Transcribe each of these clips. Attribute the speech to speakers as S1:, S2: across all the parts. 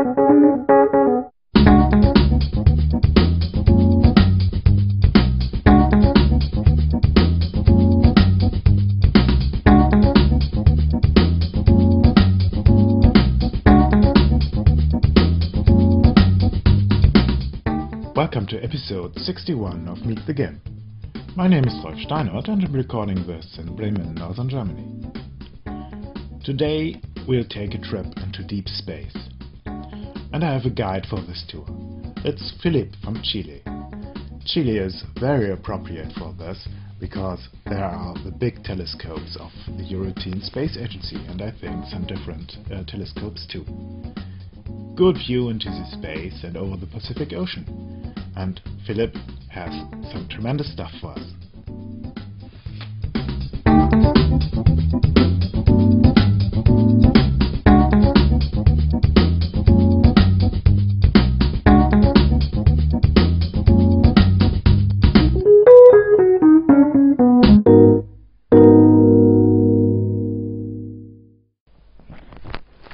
S1: Welcome to episode 61 of Meet the Gimp. My name is Rolf Steinert and I'm recording this in Bremen, northern Germany. Today we'll take a trip into deep space. And I have a guide for this tour. It's Philippe from Chile. Chile is very appropriate for this because there are the big telescopes of the European Space Agency and I think some different telescopes too. Good view into the space and over the Pacific Ocean. And Philip has some tremendous stuff for us.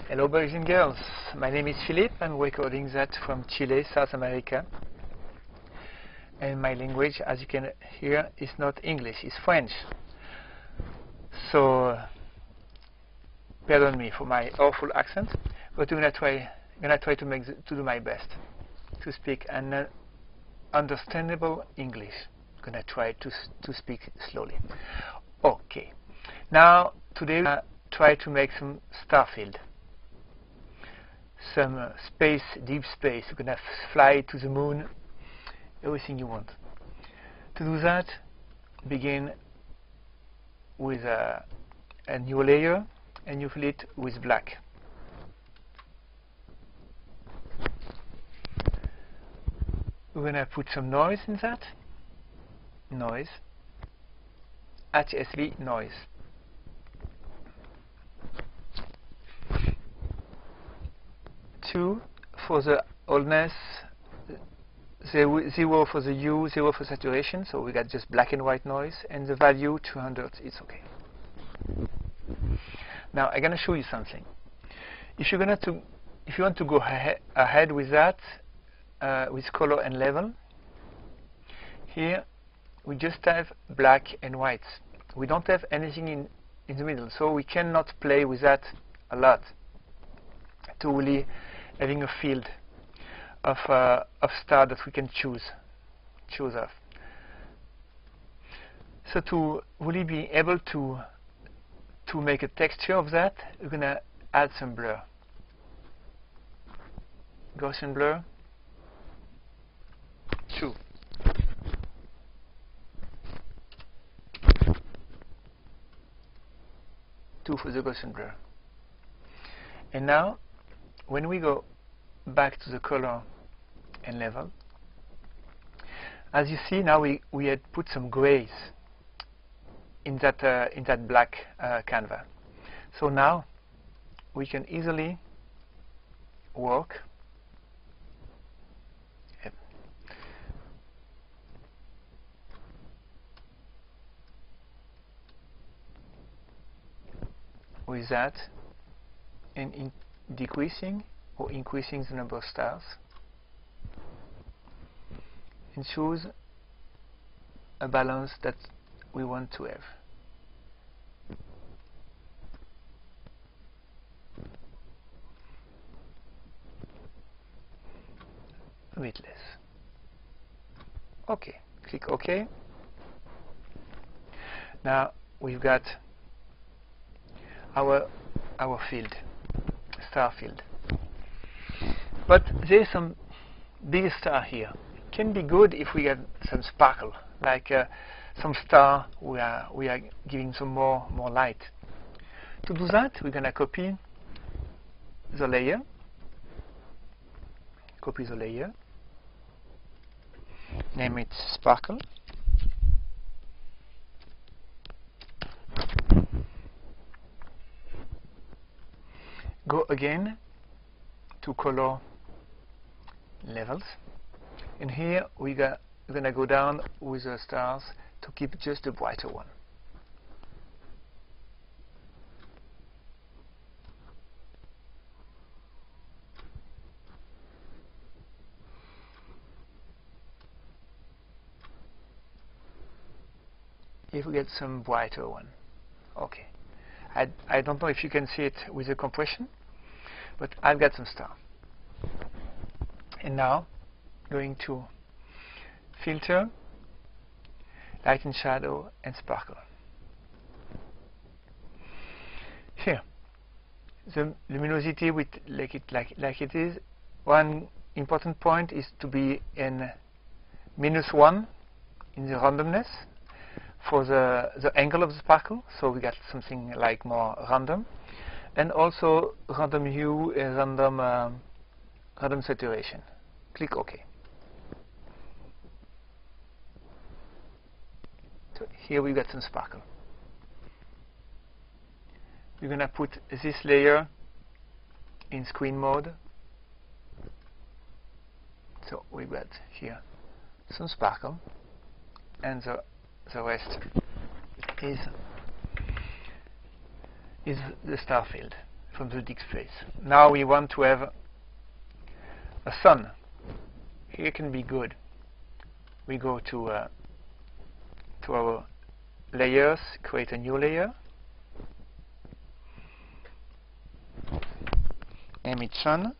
S2: Hello boys and girls, my name is Philippe. I'm recording that from Chile, South America. And my language, as you can hear, is not English, it's French. So, pardon me for my awful accent, but I'm gonna try to do my best to speak an understandable English. I'm gonna try to speak slowly. Okay. Now today we're gonna try to make some star field, some space, deep space. We're gonna fly to the moon. Everything you want. To do that, begin with a new layer and you fill it with black. We're gonna put some noise in that. Noise. HSV noise. Two for the oldness. 0 for the hue, 0 for saturation, so we got just black and white noise, and the value 200, it's okay. Now I'm gonna show you something. If you want to go ahead with that, with color and level, here we just have black and white. We don't have anything in the middle, so we cannot play with that a lot to really having a field of star that we can choose of. So to really be able to make a texture of that, we're gonna add some blur. Gaussian blur 2. For the Gaussian blur. And now when we go back to the color and level, as you see now we had put some grays in that black canvas. So now we can easily work with that and in decreasing or increasing the number of stars, and choose a balance that we want to have. A bit less. Okay, click OK. Now we've got our field, star field. But there's some big star here. It can be good if we get some sparkle, like some star we are giving some more light. To do that, we're gonna copy the layer. Copy the layer. Name it sparkle. Go again to color levels, and here we're gonna go down with the stars to keep just the brighter one. if we get some brighter one. Okay. I don't know if you can see it with the compression, but I've got some star. And now, going to filter, light and shadow, and sparkle. Here, the luminosity with like it is. One important point is to be in -1 in the randomness for the angle of the sparkle, so we got something like more random, and also random hue and random saturation. Click OK. So here we got some sparkle. We're gonna put this layer in screen mode. So we got here some sparkle, and the rest is the star field from the deep space. Now we want to have a sun. Here can be good. We go to our layers, create a new layer, name it sun.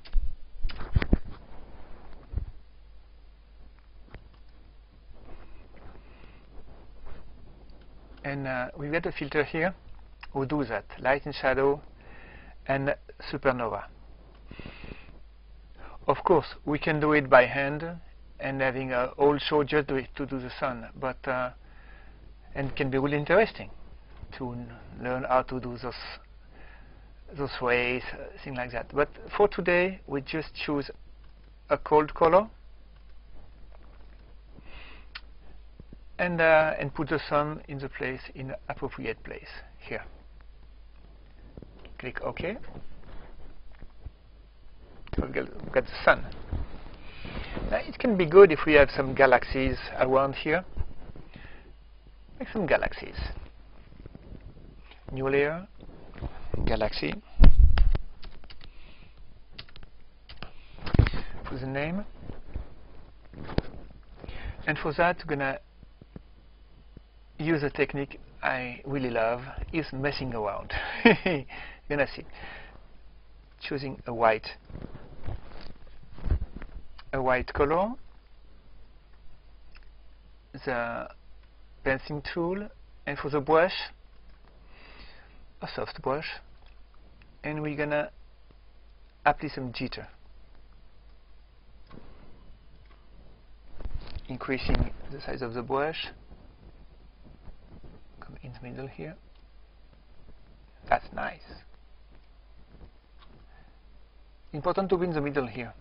S2: And we've got a filter here who do that, light and shadow and supernova. Of course, we can do it by hand and having a whole show just to do the sun, but and it can be really interesting to learn how to do those rays, things like that. But for today, we just choose a cold color and put the sun in the place, in the appropriate place here. Click OK. So we've got the sun. Now it can be good if we have some galaxies around here. Make some galaxies. New layer, galaxy. Put the name. And for that, we're gonna use a technique I really love, is messing around. You're gonna see. Choosing a white color, the penciling tool, and for the brush, a soft brush, and we're gonna apply some jitter, increasing the size of the brush. Come in the middle here. That's nice. Important to be in the middle here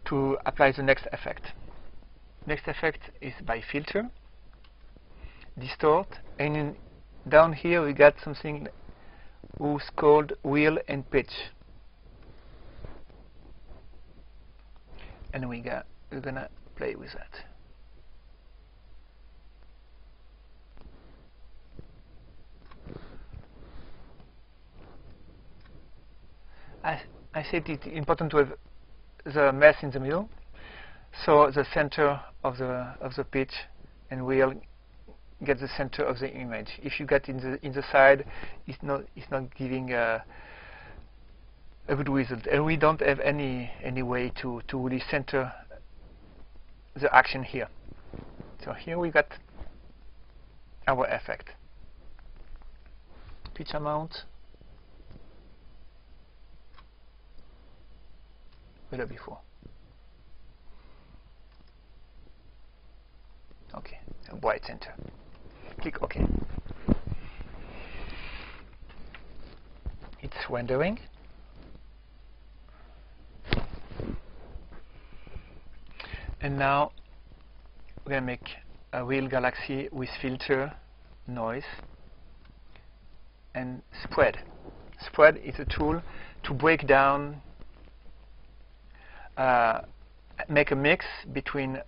S2: to apply the next effect. Next effect is by filter, distort, and down here we got something who's called wheel and pitch, and we're gonna play with that. I said it's important to have the mesh in the middle, so the center of the pitch and wheel get the center of the image. If you get in the side, it's not giving a good result, and we don't have any way to really center the action here. So here we got our effect. Pitch amount. Before. Okay, a white center. Click OK. It's rendering. And now we're going to make a real galaxy with filter, noise, and spread. Spread is a tool to break down, make a mix between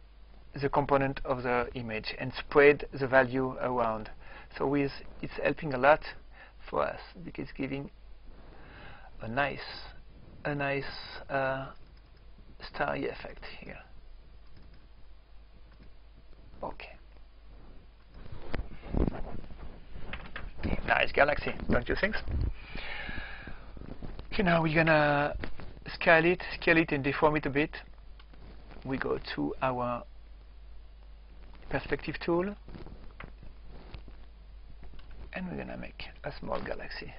S2: the component of the image and spread the value around. So it's helping a lot for us because it's giving a nice starry effect here. Okay. Nice galaxy, don't you think? Okay, now we're gonna scale it and deform it a bit. We go to our perspective tool and we're gonna make a small galaxy.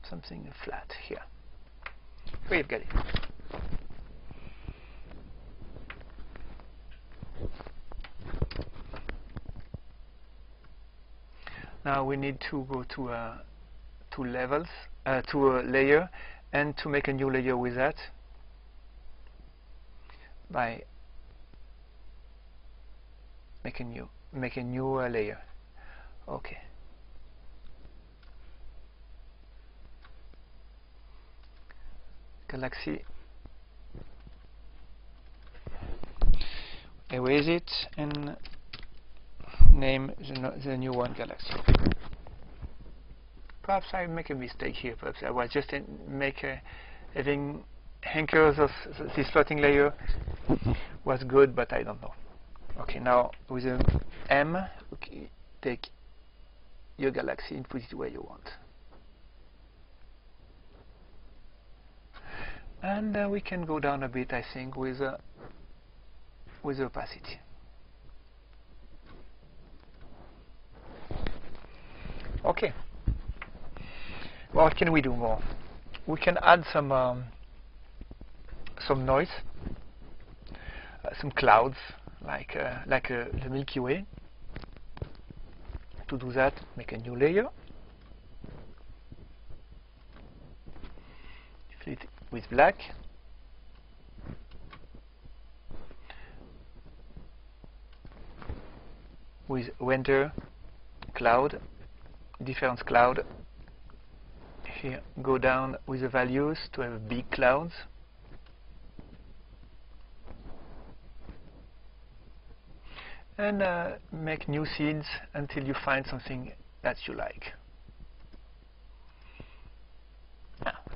S2: Something flat here. We've got it. Now we need to go to levels, to a layer, and to make a new layer with that by make a new layer. Okay. Galaxy. Erase it and name the new one galaxy. Perhaps I make a mistake here. Perhaps I was just having anchors of this floating layer was good, but I don't know. Okay, now with an M, okay, take your galaxy and put it where you want. And we can go down a bit, I think, with opacity. Okay. What can we do more? We can add some noise, some clouds, like the Milky Way. To do that, make a new layer. Fill it with black. With render cloud, difference cloud. Here, go down with the values to have big clouds. And make new seeds until you find something that you like.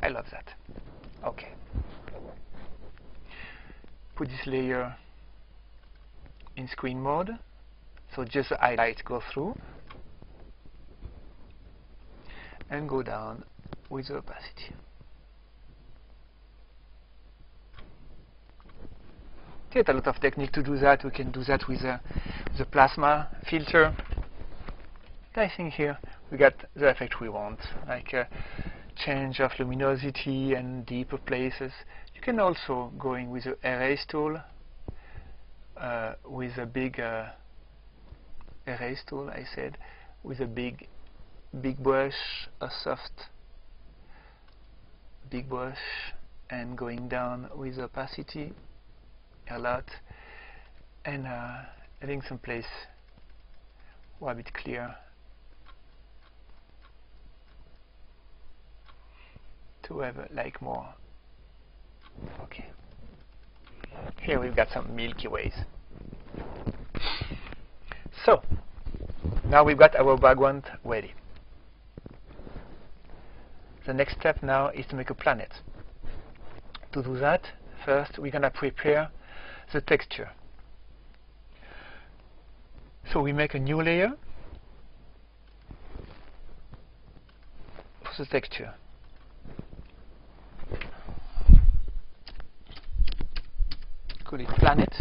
S2: I love that. Okay. Put this layer in screen mode, so just the highlights go through, and go down with the opacity. There's a lot of technique to do that. We can do that with the plasma filter. I think here we got the effect we want, like change of luminosity and deeper places. You can also go in with the erase tool, with a big erase tool, I said, with a big brush, a soft big brush, and going down with opacity a lot, and having some place a bit clear to have like more. Okay, here we've got some Milky Ways. So now we've got our background ready. The next step now is to make a planet. To do that, first we're gonna prepare the texture. So we make a new layer for the texture. Call it planet.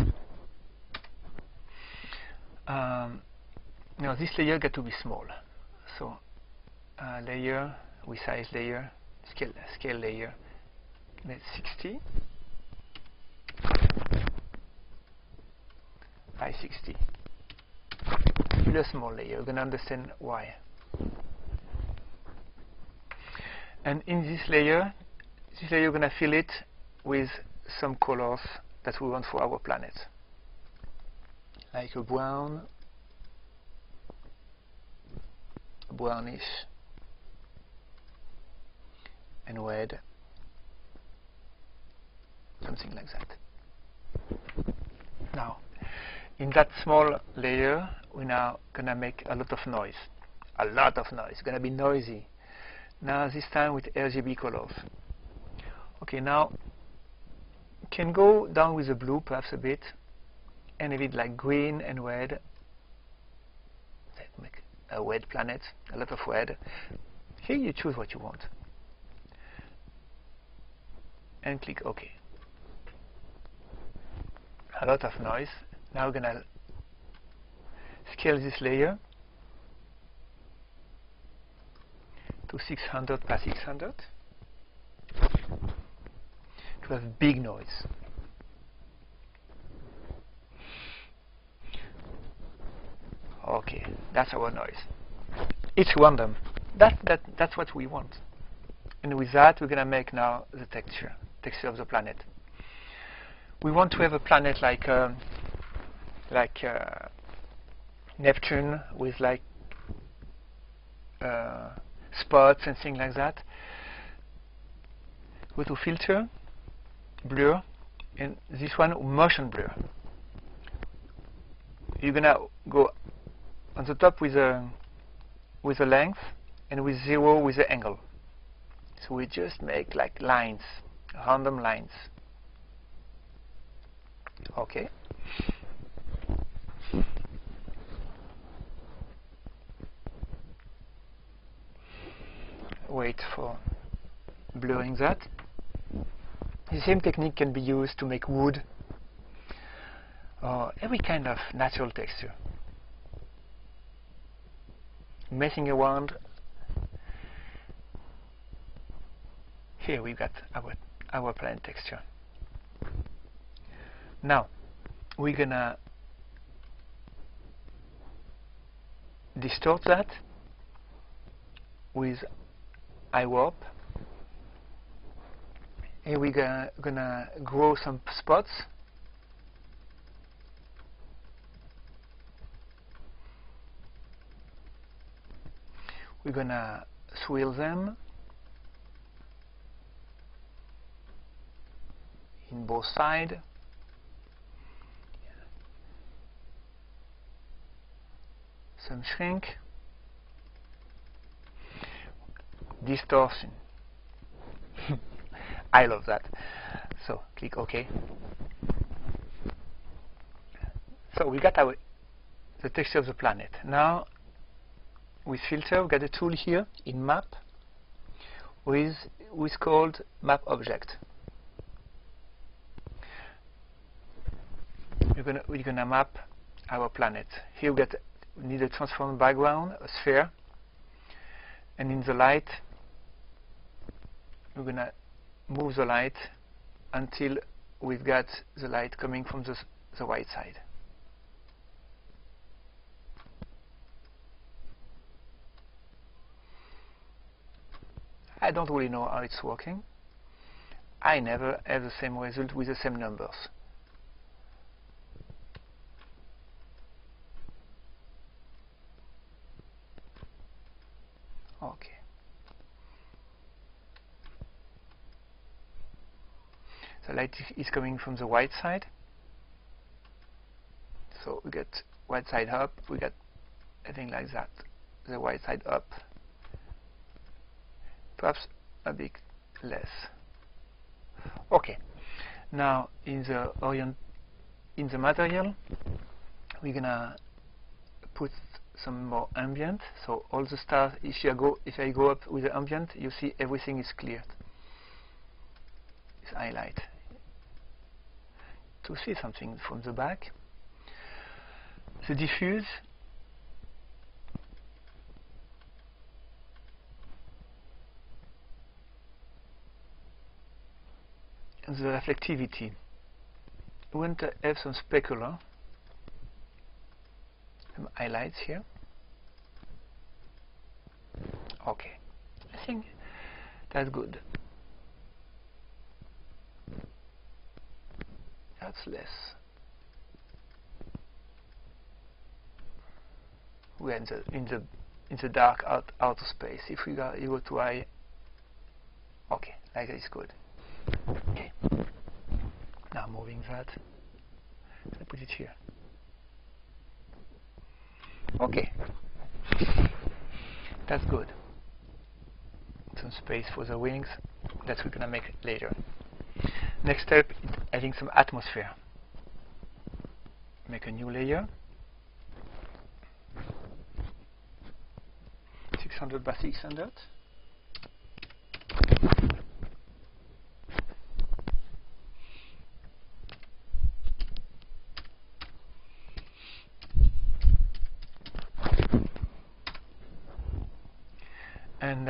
S2: Now this layer got to be small. So layer, resize layer, scale layer. Let's 60 by 60. Still a small layer. You're gonna understand why. And in this layer you're gonna fill it with some colors that we want for our planet, like a brown, brownish, and red, something like that. Now, in that small layer, we're now gonna make a lot of noise. A lot of noise. It's gonna be noisy. Now this time with RGB colors. Okay, now you can go down with the blue perhaps a bit, and a bit like green and red. Let's make a red planet, a lot of red. Here you choose what you want. And click OK. A lot of noise. Now we're gonna scale this layer to 600 by 600 to have big noise. Okay, that's our noise. It's random. That's what we want. And with that, we're gonna make now the texture of the planet. We want to have a planet like Neptune with like spots and things like that. Go to filter, blur, and this one motion blur. You're gonna go on the top with the length and with 0 with the angle. So we just make like lines, random lines. Okay. Wait for blurring that. The same technique can be used to make wood or every kind of natural texture. Messing around. Here we've got our planet texture. Now we're gonna distort that with iWarp, and we're gonna grow some spots. We're gonna swirl them in both sides. Some shrink, distortion. I love that. So click OK. So we got the texture of the planet. Now with filter, we got a tool here in map with called map object. We're gonna map our planet. Here we need a transformed background, a sphere, and in the light we're gonna move the light until we've got the light coming from the right side. I don't really know how it's working. I never have the same result with the same numbers. Okay. The light is coming from the right side. So we get right side up, we get anything like that. The right side up. Perhaps a bit less. Okay. Now in the material, we're gonna put some more ambient. So all the stars, if I go up with the ambient, you see everything is cleared. It's highlight. To see something from the back, the diffuse, and the reflectivity. We want to have some specular, some highlights here. Okay, I think that's good. That's less. We're in the dark outer space. If you go to high, okay, like that is good. Okay. Now moving that, I put it here. Okay, that's good. Some space for the wings that we're gonna make later. Next step is adding some atmosphere. Make a new layer, 600 by 600. And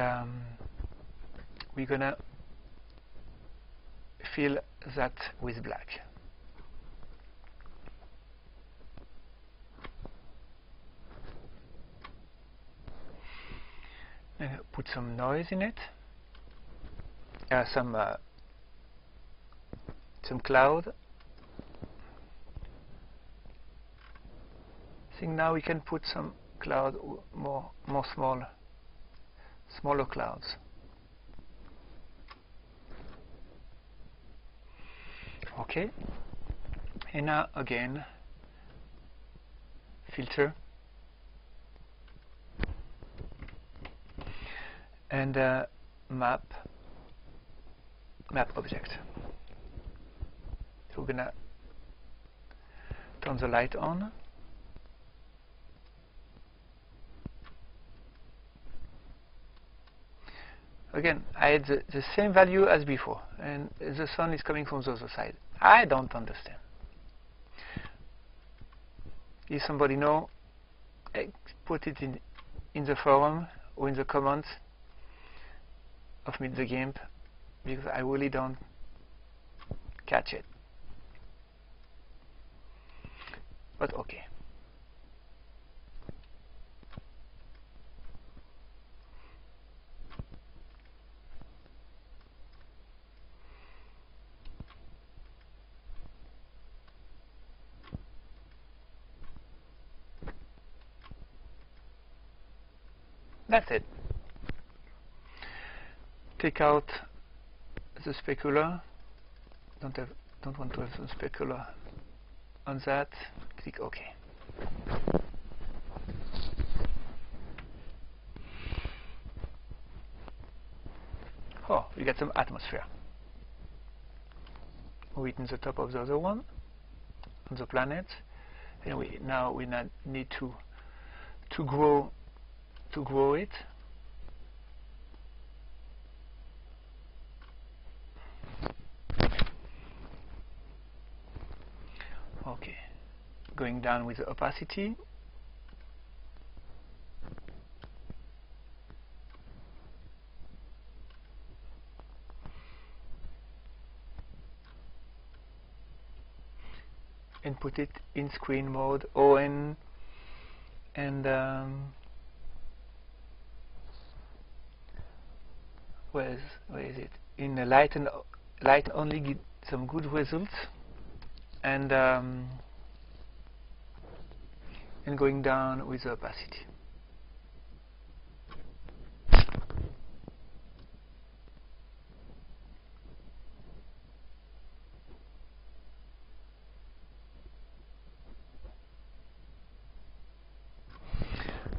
S2: we're gonna fill that with black. And put some noise in it. Some cloud. I think now we can put some cloud, more smaller clouds. Okay, and now again filter and map object. So we're gonna turn the light on. Again, I had the same value as before, and the sun is coming from the other side. I don't understand. If somebody know, put it in the forum or in the comments of Meet the Gimp, because I really don't catch it. But okay. That's it. Take out the specular. Don't want to have the specular on that. Click OK. Oh, we got some atmosphere. Move it in the top of the other one, on the planet. Anyway, now we need to grow it. Okay, going down with the opacity. And put it in screen mode, ON, and where is it? In the light only get some good results, and going down with the opacity.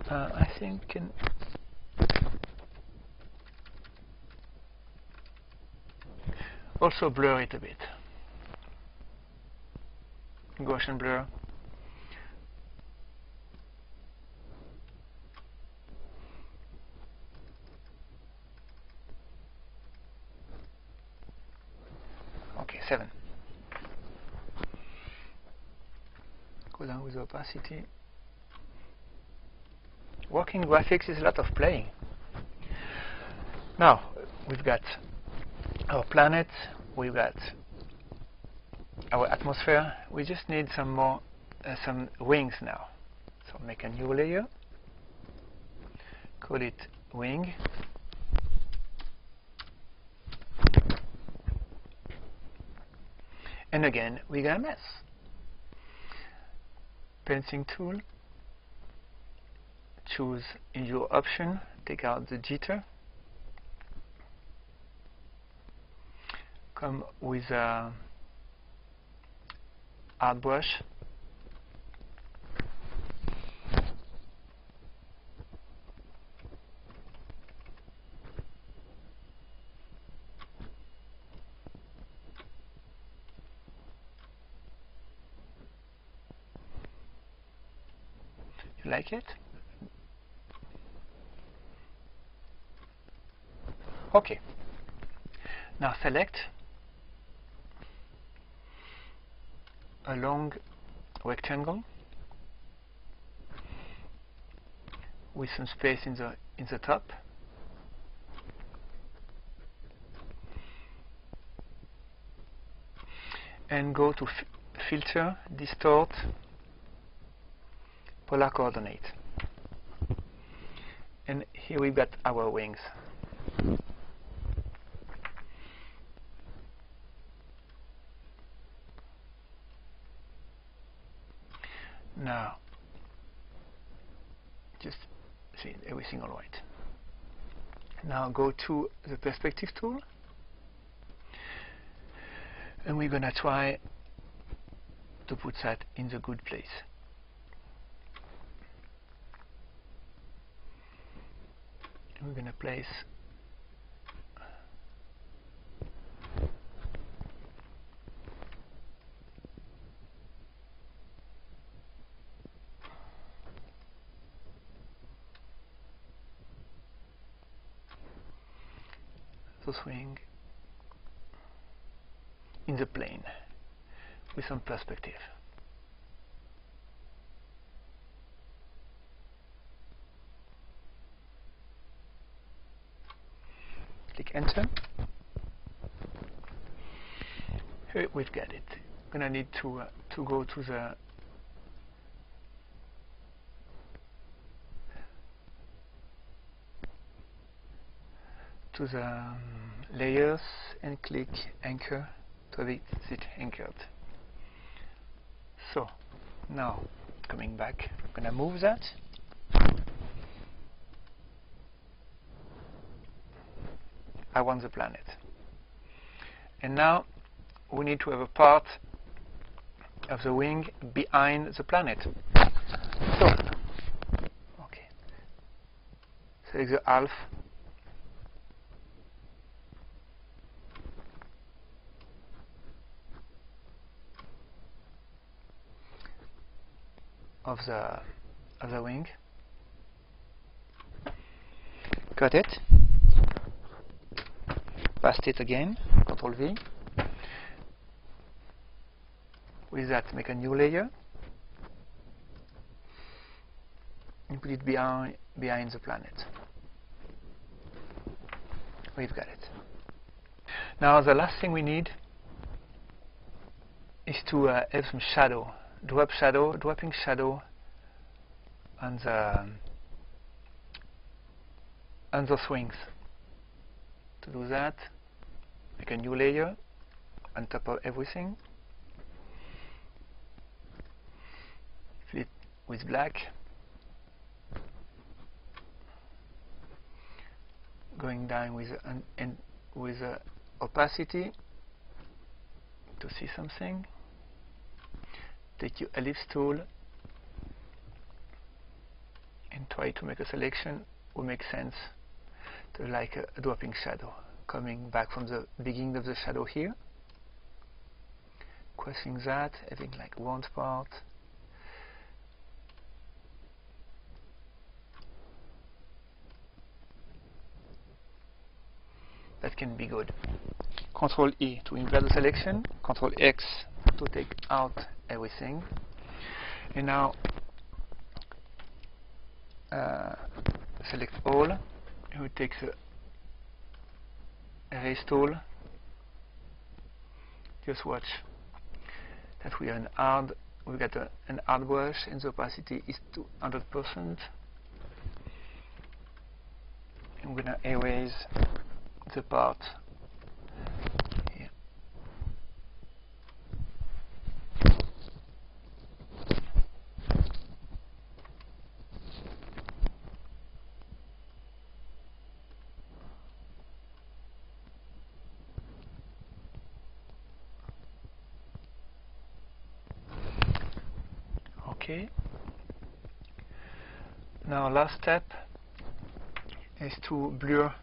S2: I think also blur it a bit. Gaussian blur. Okay, 7. Go down with the opacity. Working graphics is a lot of playing. Now we've got our planet, we've got our atmosphere. We just need some more some wings now. So make a new layer, call it wing, and again we got a mess. Penciling tool, choose in your option, take out the jitter, come with a art brush, You like it? Okay. Now select a long rectangle with some space in the top. And go to Filter, Distort, Polar Coordinate. And here we've got our wings. Now, just see everything all right. Now go to the Perspective tool, and we're gonna try to put that in the good place. And we're gonna place the swing in the plane with some perspective. Click Enter. Here we've got it. Gonna need to go to the layers and click Anchor to have it anchored. So now coming back, I'm gonna move that. I want the planet. And now we need to have a part of the wing behind the planet. So, okay. Select the half. Of the wing. Cut it. Paste it again. Ctrl V. With that, make a new layer and put it behind the planet. We've got it. Now the last thing we need is to have some shadow. Dropping shadow on the swings. To do that, make a new layer on top of everything. Fill it with black. Going down with opacity to see something. Take your ellipse tool and try to make a selection will make sense to like a dropping shadow coming back from the beginning of the shadow here, crossing that, having like one part, that can be good. Ctrl E to invert the selection, Ctrl X to take out everything, and now select all, and we take the erase tool. Just watch that we got an hard brush and the opacity is 200%, and we're gonna erase the part here. Okay. Now last step is to blur,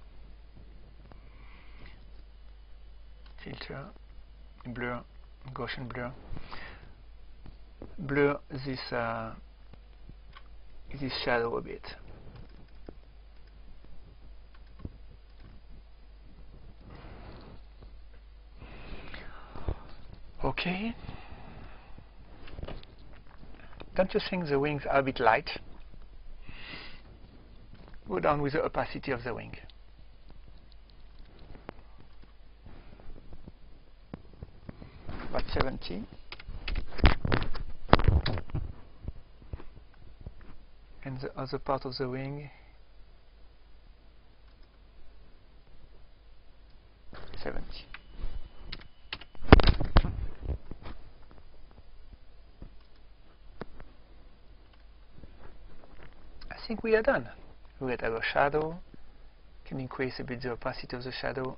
S2: filter, blur, Gaussian blur. Blur this is his shadow a bit. Okay. Don't you think the wings are a bit light? Go down with the opacity of the wing. About 70. And the other part of the wing, 70. I think we are done. We get our shadow. Can increase a bit the opacity of the shadow.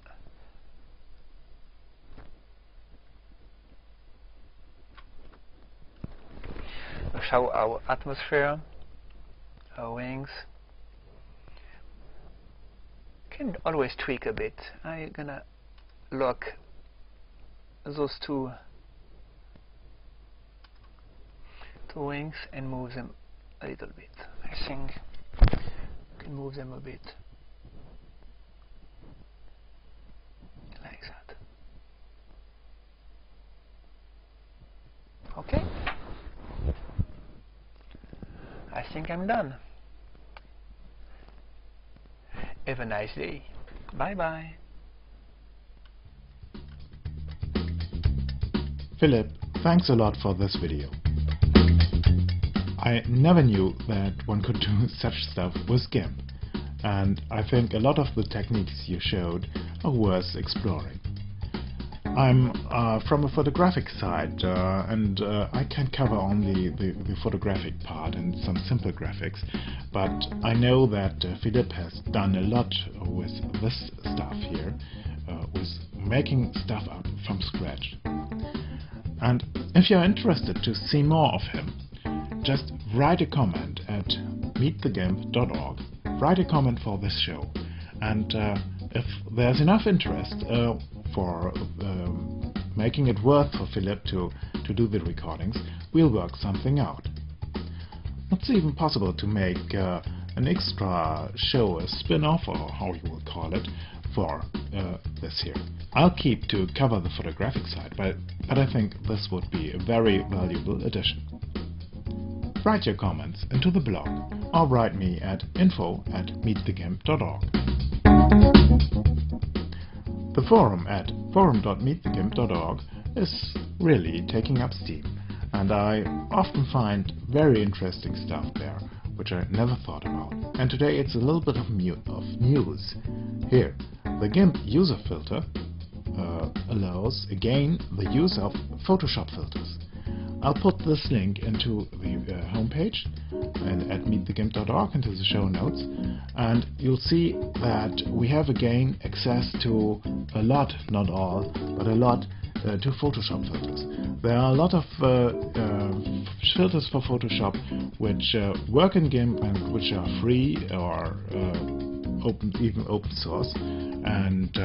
S2: We'll show our atmosphere, our wings. Can always tweak a bit. I'm gonna lock those two wings and move them a little bit. I think we can move them a bit like that. Okay. I think I'm done. Have a nice day. Bye bye.
S1: Philip, thanks a lot for this video. I never knew that one could do such stuff with GIMP, and I think a lot of the techniques you showed are worth exploring. I'm from a photographic side, and I can cover only the photographic part and some simple graphics, but I know that Philip has done a lot with this stuff here, with making stuff up from scratch. And if you're interested to see more of him, just write a comment at meetthegimp.org. Write a comment for this show, and if there's enough interest for making it worth for Philip to do the recordings, we'll work something out. It's even possible to make an extra show, a spin-off, or how you will call it, for this here. I'll keep to cover the photographic side, but I think this would be a very valuable addition. Write your comments into the blog, or write me at info@meetthegimp.org. The forum at forum.meetthegimp.org is really taking up steam, and I often find very interesting stuff there, which I never thought about. And today it's a little bit of news. Here, the GIMP user filter allows, again, the use of Photoshop filters. I'll put this link into the homepage and at meetthegimp.org into the show notes, and you'll see that we have again access to a lot, not all, but a lot to Photoshop filters. There are a lot of filters for Photoshop which work in GIMP and which are free or even open source, and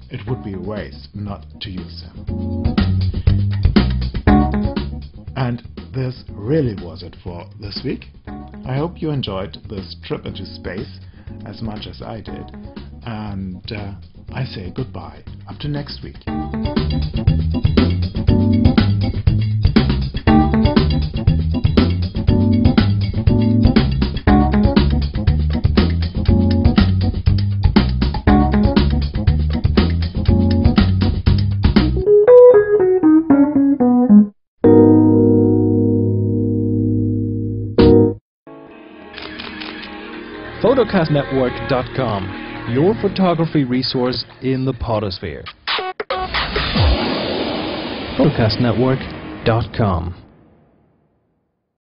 S1: it would be a waste not to use them. And this really was it for this week. I hope you enjoyed this trip into space as much as I did, and I say goodbye up to next week.
S3: photocastnetwork.com, your photography resource in the potosphere. photocastnetwork.com